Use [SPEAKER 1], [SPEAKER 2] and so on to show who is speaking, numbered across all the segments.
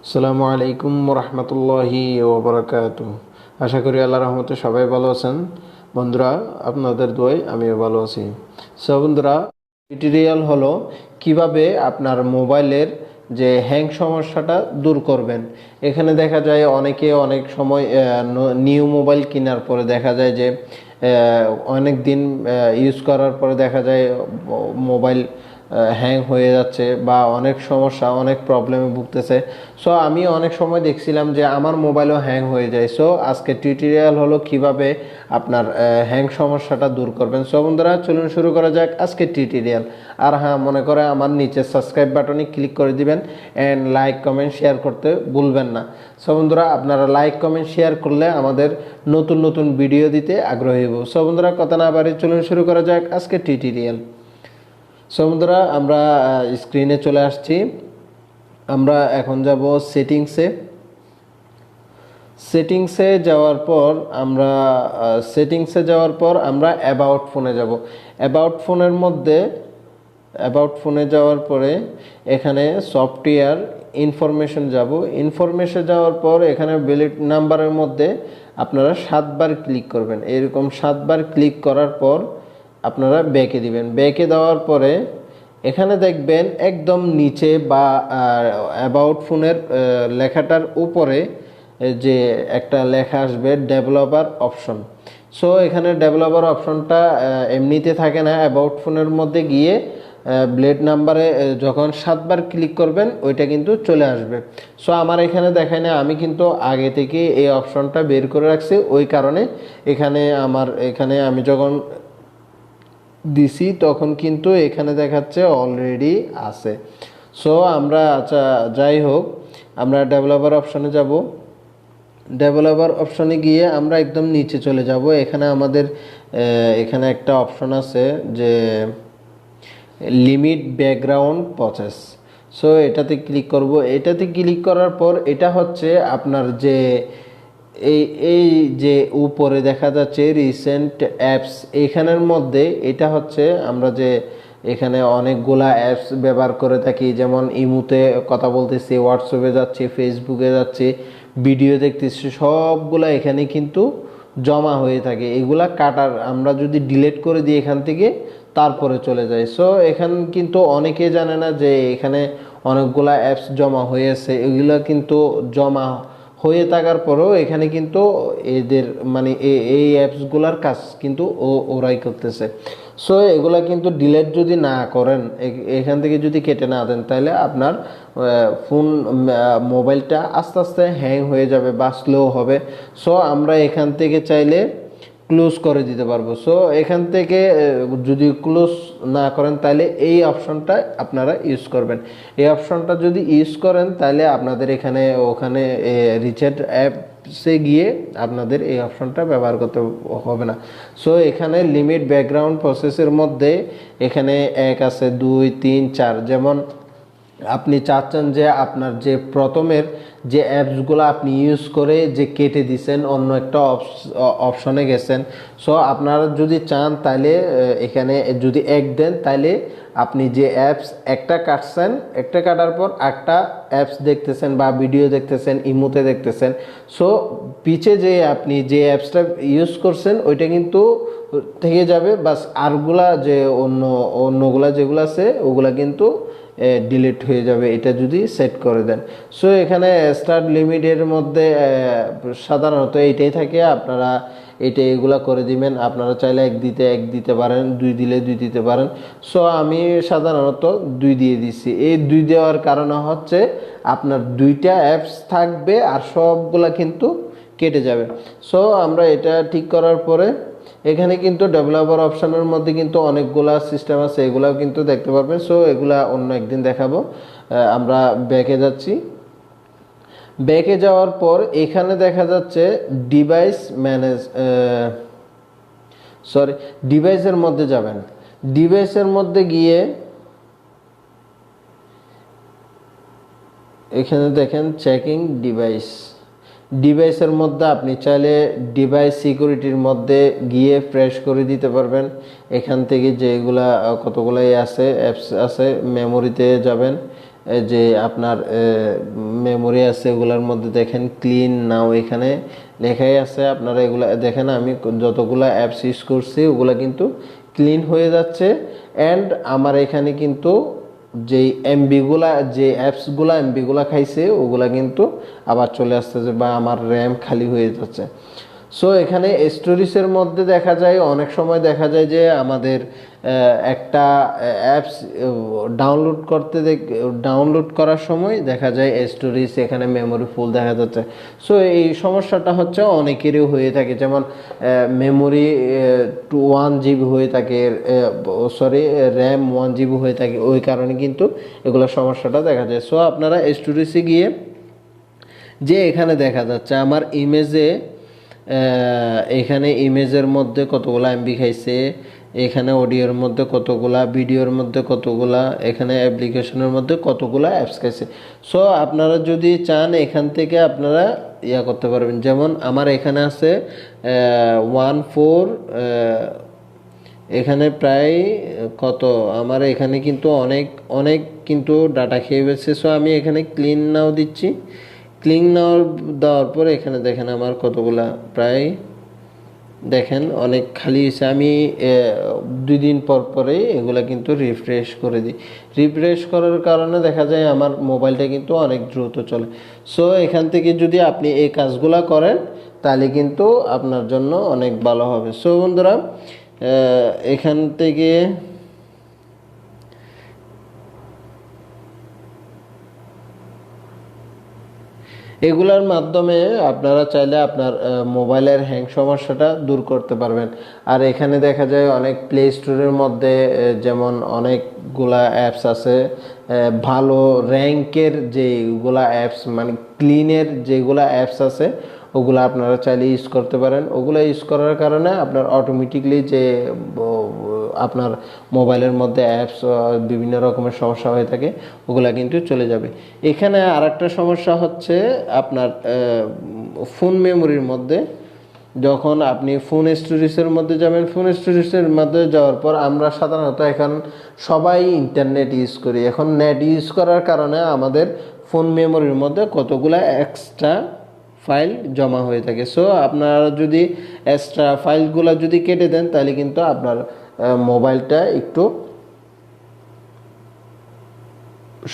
[SPEAKER 1] আসসালামু আলাইকুম রহমতুল্লাহি ওবরাকাতু। আশা করি আল্লাহর রহমতে সবাই ভালো আছেন। বন্ধুরা, আপনাদের দোয়ায় আমিও ভালো আছি। বন্ধুরা, টিউটোরিয়াল হলো কিভাবে আপনার মোবাইলের যে হ্যাং সমস্যাটা দূর করবেন। এখানে দেখা যায় অনেকে অনেক সময় নিউ মোবাইল কেনার পরে দেখা যায় যে অনেক দিন ইউজ করার পরে দেখা যায় মোবাইল হ্যাং হয়ে যাচ্ছে বা অনেক সমস্যা, অনেক প্রবলেমে ভুগতেছে। সো আমি অনেক সময় দেখছিলাম যে আমার মোবাইলও হ্যাং হয়ে যায়। সো আজকে টিউটোরিয়াল হলো কিভাবে আপনার হ্যাং সমস্যাটা দূর করবেন। সো বন্ধুরা, চলুন শুরু করা যাক আজকে টিউটোরিয়াল। আর হ্যাঁ, মনে করে আমার নিচে সাবস্ক্রাইব বাটনে ক্লিক করে দিবেন অ্যান্ড লাইক কমেন্ট শেয়ার করতে ভুলবেন না। সো বন্ধুরা, আপনারা লাইক কমেন্ট শেয়ার করলে আমাদের নতুন নতুন ভিডিও দিতে আগ্রহী হব। সো বন্ধুরা, কথা না বাড়িয়ে চলুন শুরু করা যাক আজকে টিউটোরিয়াল। সো বন্ধুরা, আমরা স্ক্রিনে চলে আসছি। আমরা এখন যাব সেটিংসে যাওয়ার পর আমরা অ্যাবাউট ফোনে যাব। অ্যাবাউট ফোনে যাওয়ার পরে এখানে সফটওয়্যার ইনফরমেশন যাব। ইনফরমেশন যাওয়ার পর এখানে বিল্ড নাম্বারের মধ্যে আপনারা 7বার ক্লিক করবেন। এরকম 7বার ক্লিক করার পর আপনারা ব্যাকে দিবেন। ব্যাকে দেওয়ার পরে এখানে দেখবেন একদম নিচে বা অ্যাবাউট ফোনের লেখাটার উপরে যে একটা লেখা আসবে ডেভেলপার অপশন। সো এখানে ডেভেলপার অপশনটা এমনিতে থাকে না, অ্যাবাউট ফোনের মধ্যে গিয়ে ব্লেড নাম্বারে যখন 7বার ক্লিক করবেন ওইটা কিন্তু চলে আসবে। সো আমার এখানে দেখায় না, আমি কিন্তু আগে থেকে এই অপশনটা বের করে রাখছি। ওই কারণে এখানে আমি যখন দিছি তখন কিন্তু এখানে দেখাচ্ছে অলরেডি আছে। সো আমরা আচ্ছা, যাই হোক, আমরা ডেভেলপার অপশনে যাব। ডেভেলপার অপশনে গিয়ে আমরা একদম নিচে চলে যাব। এখানে আমাদের এখানে একটা অপশন আছে যে লিমিট ব্যাকগ্রাউন্ড প্রসেস। সো এটাতে ক্লিক করব। এটাতে ক্লিক করার পর এটা হচ্ছে আপনার যে এই এই যে উপরে দেখা যাচ্ছে রিসেন্ট অ্যাপস, এইখানের মধ্যে এটা হচ্ছে আমরা যে এখানে অনেকগুলা অ্যাপস ব্যবহার করে থাকি, যেমন ইমুতে কথা বলতেছি, হোয়াটসঅ্যাপে যাচ্ছি, ফেসবুকে যাচ্ছি, ভিডিও দেখতেছি, সবগুলা এখানে কিন্তু জমা হয়ে থাকে। এগুলা কাটার আমরা যদি ডিলিট করে দিই এখান থেকে, তারপরে চলে যায়। সো এখান কিন্তু অনেকে জানে না যে এখানে অনেকগুলা অ্যাপস জমা হয়েছে। এগুলা কিন্তু জমা হয়ে থাকার পরেও এখানে কিন্তু এদের মানে এই অ্যাপসগুলার কাজ কিন্তু ওরাই করতেছে। সো এগুলা কিন্তু ডিলিট যদি না করেন, এখান থেকে যদি কেটে না দেন, তাহলে আপনার ফোন মোবাইলটা আস্তে আস্তে হ্যাং হয়ে যাবে বা স্লো হবে। সো আমরা এখান থেকে চাইলে ক্লোজ করে দিতে পারবো। সো এখান থেকে যদি ক্লোজ না করেন তাহলে এই অপশনটা আপনারা ইউজ করবেন। এই অপশনটা যদি ইউজ করেন তাহলে আপনাদের ওখানে রিচার্জ অ্যাপসে গিয়ে আপনাদের এই অপশনটা ব্যবহার করতে হবে না। সো এখানে লিমিট ব্যাকগ্রাউন্ড প্রসেসের মধ্যে এখানে 1 আছে, 2, 3, 4। যেমন আপনি চাচ্ছেন যে আপনার যে প্রথমের যে অ্যাপসগুলো আপনি ইউজ করে যে কেটে দিছেন, অন্য একটা অপশনে গেছেন। সো আপনারা যদি চান তাহলে এখানে যদি 1 দেন, তাহলে আপনি যে অ্যাপস একটা কাটছেন, একটা কাটার পর একটা অ্যাপস দেখতেছেন বা ভিডিও দেখতেছেন, ইমোতে দেখতেছেন। সো পিছে যে আপনি যে অ্যাপসটা ইউজ করছেন ওইটা কিন্তু থেকে যাবে, বাস আরগুলা যে অন্যগুলা যেগুলো আছে ওগুলা কিন্তু ডিলিট হয়ে যাবে, এটা যদি সেট করে দেন। সো এখানে স্টার্ট লিমিটের মধ্যে সাধারণত এইটাই থাকে। আপনারা এগুলা করে দিবেন। আপনারা চাইলে 1 দিতে পারেন, 2 দিলে 2 দিতে পারেন। সো আমি সাধারণত 2 দিয়ে দিচ্ছি। এই 2 দেওয়ার কারণে হচ্ছে আপনার 2টা অ্যাপস থাকবে আর সবগুলা কিন্তু কেটে যাবে। সো আমরা এটা ঠিক করার পরে এখানে কিন্তু ডেভেলপার অপশনের মধ্যে কিন্তু অনেকগুলা সিস্টেম আছে, এগুলাও কিন্তু দেখতে পারবেন। সো এগুলা অন্য একদিন দেখাবো। আমরা ব্যাকে যাচ্ছি। ব্যাকে যাওয়ার পর এখানে দেখা যাচ্ছে ডিভাইসের মধ্যে যাবেন। ডিভাইসের মধ্যে গিয়ে এখানে দেখেন চেকিং ডিভাইসের মধ্যে আপনি চাইলে ডিভাইস সিকিউরিটির মধ্যে গিয়ে ফ্রেশ করে দিতে পারবেন। এখান থেকে যেগুলা কতগুলাই আছে অ্যাপস আছে, মেমোরিতে যাবেন। যে আপনার মেমোরি আছে এগুলোর মধ্যে দেখেন ক্লিন নাও এখানে লেখাই আছে। আপনারা এগুলা দেখেন, আমি যতগুলা অ্যাপস ইউজ করছি ওগুলা কিন্তু ক্লিন হয়ে যাচ্ছে। অ্যান্ড আমার এখানে কিন্তু যেই এমবিগুলা, যে অ্যাপসগুলা এমবিগুলা খাইছে ওগুলা কিন্তু আবার চলে আসতেছে বা আমার র্যাম খালি হয়ে যাচ্ছে। সো এখানে স্টোরেজের মধ্যে দেখা যায়, অনেক সময় দেখা যায় যে আমাদের একটা অ্যাপস ডাউনলোড করার সময় দেখা যায় স্টোরেজ এখানে মেমোরি ফুল দেখা যাচ্ছে। সো এই সমস্যাটা হচ্ছে অনেকেরই হয়ে থাকে, যেমন মেমোরি 1 GB হয়ে থাকে, সরি র্যাম 1 GB হয়ে থাকে, ওই কারণে কিন্তু এগুলো সমস্যাটা দেখা যায়। সো আপনারা স্টোরেজে গিয়ে যে এখানে দেখা যাচ্ছে আমার ইমেজে, এখানে ইমেজের মধ্যে কতগুলা এমবি খাইছে, এখানে অডিওর মধ্যে কতগুলা, ভিডিওর মধ্যে কতগুলা, এখানে অ্যাপ্লিকেশনের মধ্যে কতগুলা অ্যাপস খাইছে। সো আপনারা যদি চান এখান থেকে আপনারা করতে পারবেন। যেমন আমার এখানে আছে 14, এখানে প্রায় কত, আমার এখানে কিন্তু অনেক অনেক কিন্তু ডাটা খেয়ে ফেলছে। সো আমি এখানে ক্লিন নাও দিচ্ছি। ক্লিন নাও দেওয়ার পর এখানে দেখেন আমার কতগুলা, প্রায় দেখেন অনেক খালি হয়েছে। আমি 2 দিন পর পরে এগুলা কিন্তু রিফ্রেশ করে দিই। রিফ্রেশ করার কারণে দেখা যায় আমার মোবাইলটা কিন্তু অনেক দ্রুত চলে। সো এখান থেকে যদি আপনি এই কাজগুলা করেন তাহলে কিন্তু আপনার জন্য অনেক ভালো হবে। সো বন্ধুরা, এখান থেকে এগুলার মাধ্যমে আপনারা চাইলে আপনার মোবাইলের হ্যাং সমস্যাটা দূর করতে পারবেন। আর এখানে দেখা যায় অনেক প্লে স্টোরের মধ্যে যেমন অনেকগুলা অ্যাপস আছে, ভালো র্যাঙ্কের যেগুলা অ্যাপস, মানে ক্লিনের যেগুলা অ্যাপস আছে ওগুলো আপনারা চাইলে ইউজ করতে পারেন। ওগুলো ইউজ করার কারণে আপনার অটোমেটিকলি যে আপনার মোবাইলের মধ্যে অ্যাপস বিভিন্ন রকমের সমস্যা হয়ে থাকে ওগুলা কিন্তু চলে যাবে। এখানে আরেকটা সমস্যা হচ্ছে আপনার ফোন মেমোরির মধ্যে, যখন আপনি ফোন স্টোরেজের মধ্যে যাবেন, ফোন স্টোরেজের মধ্যে যাওয়ার পর আমরা সাধারণত এখন সবাই ইন্টারনেট ইউজ করি। এখন নেট ইউজ করার কারণে আমাদের ফোন মেমোরির মধ্যে কতগুলা এক্সট্রা ফাইল জমা হয়ে থাকে। সো আপনারা যদি এক্সট্রা ফাইলগুলো যদি কেটে দেন তাহলে কিন্তু আপনার মোবাইলটা একটু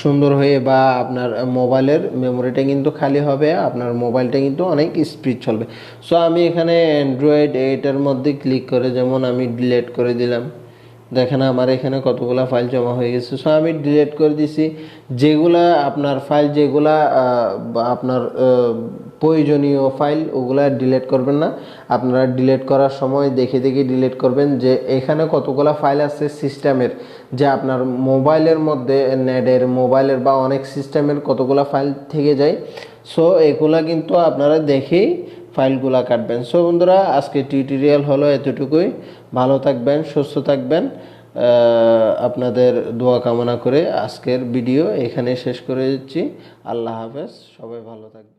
[SPEAKER 1] সুন্দর হয়ে, বা আপনার মোবাইলের মেমোরিটা কিন্তু খালি হবে, আপনার মোবাইলটা কিন্তু অনেক স্পিড চলবে। সো আমি এখানে অ্যান্ড্রয়েড 8-এর মধ্যে ক্লিক করে যেমন আমি ডিলিট করে দিলাম। দেখেন আমার এখানে কতগুলা ফাইল জমা হয়ে গেছে। সো আমি ডিলিট করে দিছি। যেগুলা আপনার ফাইল, যেগুলা আপনার প্রয়োজনীয় ফাইল ওগুলা ডিলিট করবেন না। আপনারা ডিলিট করার সময় দেখে দেখে ডিলিট করবেন যে এখানে কতগুলা ফাইল আছে সিস্টেমের, যে আপনার মোবাইলের মধ্যে নেটের, মোবাইলের বা অনেক সিস্টেমের কতগুলা ফাইল থেকে যায়। সো এগুলা কিন্তু আপনারা দেখেই ফাইলগুলা কাটবেন। সো বন্ধুরা, আজকে টিউটোরিয়াল হলো এতটুকুই। ভালো থাকবেন, সুস্থ থাকবেন। আপনাদের দোয়া কামনা করে আজকের ভিডিও এখানে শেষ করে দিচ্ছি। আল্লাহ হাফেজ, সবাই ভালো থাকবেন।